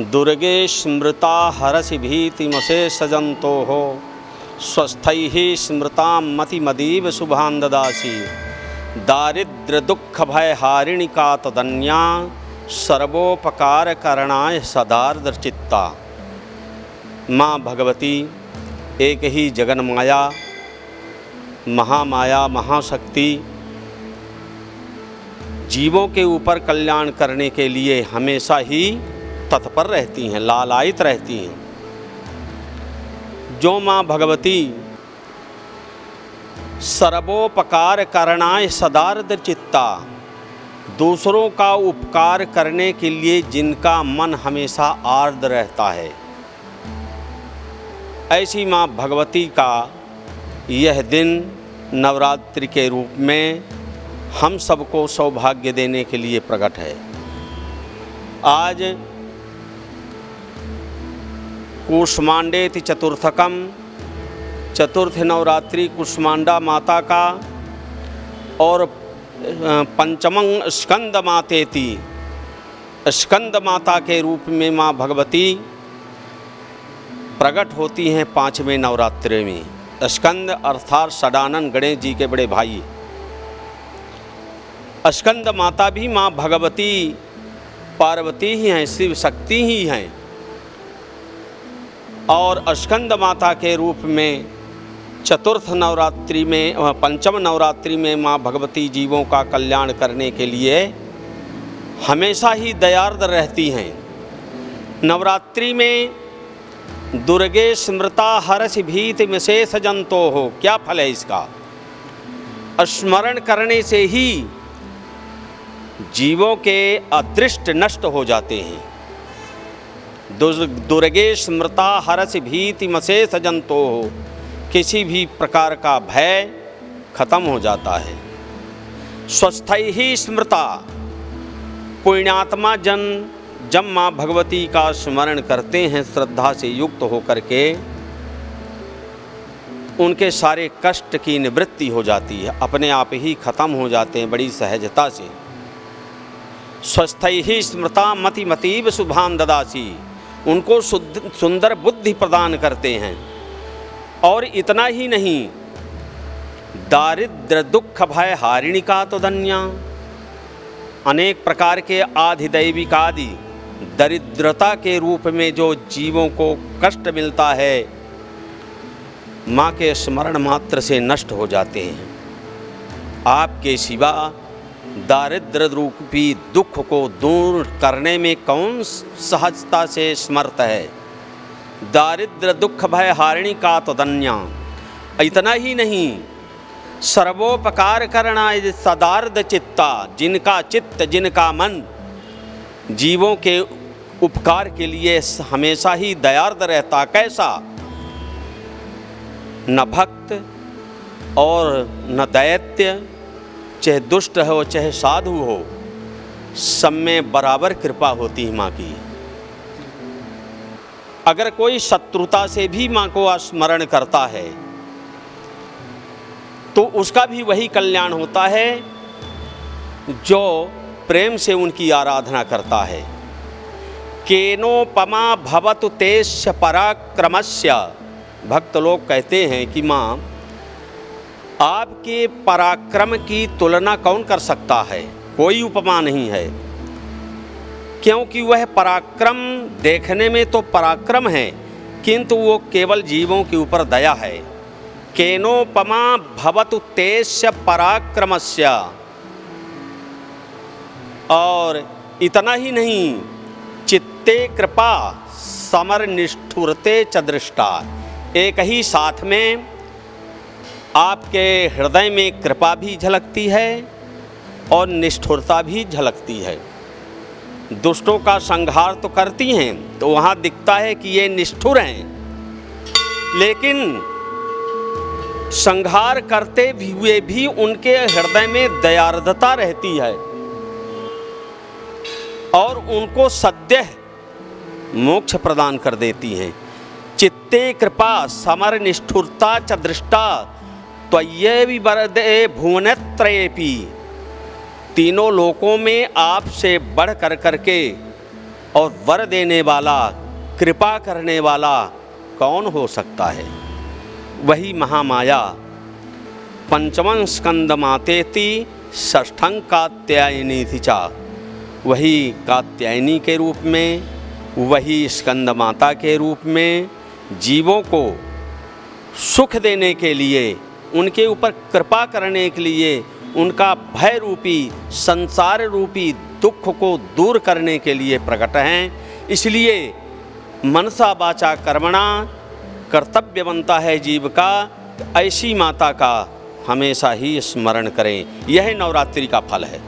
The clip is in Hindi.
दुर्गे स्मृता हरसि भीतिमशेष जंतो हो स्वस्थैः स्मृता मतिमदीव शुभां ददासि दारिद्र्य दुख भय हारिणी का तदन्या सर्वोपकार करणाय सदार्द्र चित्ता। माँ भगवती एक ही जगन माया, महामाया, महाशक्ति जीवों के ऊपर कल्याण करने के लिए हमेशा ही तत्पर रहती हैं, लालायित रहती हैं। जो माँ भगवती सर्वोपकार करणाय सदार्द्र चित्ता, दूसरों का उपकार करने के लिए जिनका मन हमेशा आर्द्र रहता है, ऐसी माँ भगवती का यह दिन नवरात्रि के रूप में हम सबको सौभाग्य देने के लिए प्रकट है। आज कूष्मांडेति चतुर्थकम, चतुर्थ नवरात्रि कूष्मांडा माता का और पंचमं स्कंद मातेति, स्कंद माता के रूप में माँ भगवती प्रकट होती हैं पाँचवें नवरात्रि में। स्कंद अर्थात सदानंद गणेश जी के बड़े भाई। स्कंद माता भी माँ भगवती पार्वती ही हैं, शिव शक्ति ही हैं। और स्कंद माता के रूप में चतुर्थ नवरात्रि में, पंचम नवरात्रि में माँ भगवती जीवों का कल्याण करने के लिए हमेशा ही दयार्द रहती हैं। नवरात्रि में दुर्गे स्मृता हरसि भीतिमशेष जंतो हो, क्या फल है इसका? स्मरण करने से ही जीवों के अदृष्ट नष्ट हो जाते हैं। दुर्गे स्मृता हरसि भीतिमशेष जंतो हो, किसी भी प्रकार का भय खत्म हो जाता है। स्वस्थैः स्मृता, पुण्यात्मा जन जब माँ भगवती का स्मरण करते हैं श्रद्धा से युक्त होकर के, उनके सारे कष्ट की निवृत्ति हो जाती है, अपने आप ही खत्म हो जाते हैं बड़ी सहजता से। स्वस्थैः स्मृता मतिमतीव शुभां ददासि, उनको सुंदर बुद्धि प्रदान करते हैं। और इतना ही नहीं, दारिद्र्य दुख भय हारिणी का तो धन्या, अनेक प्रकार के आधिदैविक आदि दरिद्रता के रूप में जो जीवों को कष्ट मिलता है, माँ के स्मरण मात्र से नष्ट हो जाते हैं। आपके सिवा दारिद्र्य रूपी दुख को दूर करने में कौन सहजता से समर्थ है? दारिद्र्य दुख भय हारिणी का तो धन्या। इतना ही नहीं, सर्वोपकार करना सदार्द चित्ता, जिनका चित्त, जिनका मन जीवों के उपकार के लिए हमेशा ही दयार्द रहता। कैसा? न भक्त और न दैत्य, चाहे दुष्ट हो चाहे साधु हो, सब में बराबर कृपा होती है माँ की। अगर कोई शत्रुता से भी माँ को स्मरण करता है तो उसका भी वही कल्याण होता है जो प्रेम से उनकी आराधना करता है। केनोपमा भवतु तेस्य पराक्रमस्य, भक्त लोग कहते हैं कि माँ आपके पराक्रम की तुलना कौन कर सकता है? कोई उपमा नहीं है, क्योंकि वह पराक्रम देखने में तो पराक्रम है, किंतु वो केवल जीवों के ऊपर दया है। केनोपमा भवतु तेस्य पराक्रमस्य। और इतना ही नहीं, चित्ते कृपा समर निष्ठुरते च दृष्टा, एक ही साथ में आपके हृदय में कृपा भी झलकती है और निष्ठुरता भी झलकती है। दुष्टों का संहार तो करती हैं तो वहाँ दिखता है कि ये निष्ठुर हैं, लेकिन संहार करते हुए भी उनके हृदय में दयार्द्रता रहती है और उनको सद्य मोक्ष प्रदान कर देती हैं। चित्ते कृपा समर निष्ठुरता च दृष्टा त्वय्येवि वरदे भुवनत्रयेपि, तीनों लोकों में आपसे बढ़ कर करके और वर देने वाला, कृपा करने वाला कौन हो सकता है? वही महामाया। पंचमं स्कंद मातेति षष्ठं कात्यायनी थी चा। वही कात्यायनी के रूप में, वही स्कंद माता के रूप में जीवों को सुख देने के लिए, उनके ऊपर कृपा करने के लिए, उनका भय रूपी, संसार रूपी दुख को दूर करने के लिए प्रकट हैं। इसलिए मनसा वाचा कर्मणा कर्तव्य बनता है जीव का, ऐसी माता का हमेशा ही स्मरण करें। यह नवरात्रि का फल है।